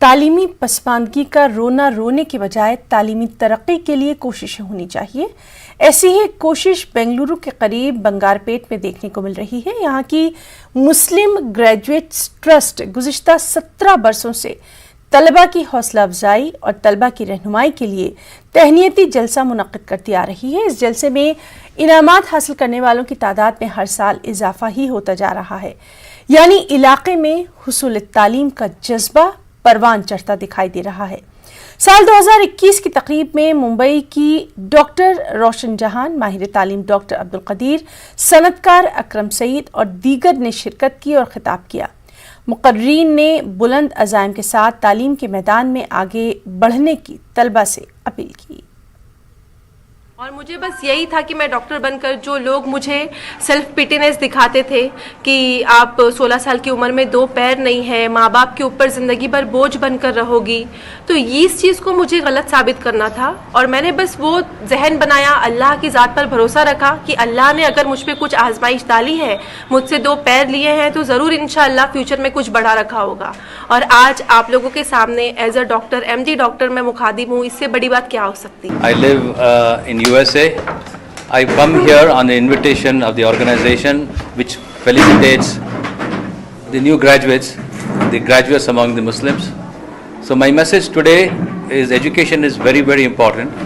تعلیمی پسماندگی کا رونا رونے کے بجائے تعلیمی ترقی کے لیے کوششیں ہونی چاہیے۔ ایسی ہی ایک کوشش بنگلورو کے قریب بنگار پیٹ میں دیکھنے کو مل رہی ہے۔ یہاں کی مسلم گریجویٹس ٹرسٹ گزشتہ 17 برسوں سے طلبہ کی حوصلہ افزائی اور طلبہ کی رہنمائی کے لیے تہنیتی جلسہ منعقد کرتی آ رہی ہے۔ اس جلسے میں انعامات حاصل کرنے والوں کی تعداد میں ہر سال اضافہ ہی ہوتا جا رہا ہے، یعنی علاقے میں حصول تعلیم کا جذبہ پروان چڑھتا دکھائی دے رہا ہے۔ سال 2021 کی تقریب میں ممبئی کی ڈاکٹر روشن جہان، ماہر تعلیم ڈاکٹر عبدالقدیر، صنعتکار اکرم سعید اور دیگر نے شرکت کی اور خطاب کیا۔ مقررین نے بلند عزائم کے ساتھ تعلیم کے میدان میں آگے بڑھنے کی طلبہ سے اپیل کی۔ اور مجھے بس یہی تھا کہ میں ڈاکٹر بن کر، جو لوگ مجھے سیلف پیٹینس دکھاتے تھے کہ آپ 16 سال کی عمر میں 2 پیر نہیں ہیں، ماں باپ کے اوپر زندگی بھر بوجھ بن کر رہو گی، تو اس چیز کو مجھے غلط ثابت کرنا تھا۔ اور میں نے بس وہ ذہن بنایا، اللہ کی ذات پر بھروسہ رکھا کہ اللہ نے اگر مجھ پہ کچھ آزمائش ڈالی ہے، مجھ سے 2 پیر لیے ہیں، تو ضرور انشاءاللہ فیوچر میں کچھ بڑا رکھا ہوگا۔ اور آج آپ لوگوں کے سامنے as a doctor, M D doctor میں مخاطب ہوں، اس سے بڑی بات کیا ہو سکتی؟ I live in USA. I come here on the invitation of the organization which felicitates the new graduates, the graduates among the Muslims. So my message today is education is very, very important.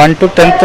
1 to 10th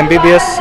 MBBS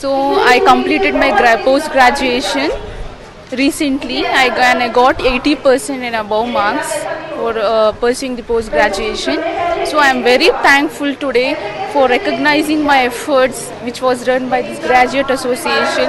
So I completed my post graduation recently. I got 80% and above marks for pursuing the post graduation. So I am very thankful today for recognizing my efforts which was run by this graduate association.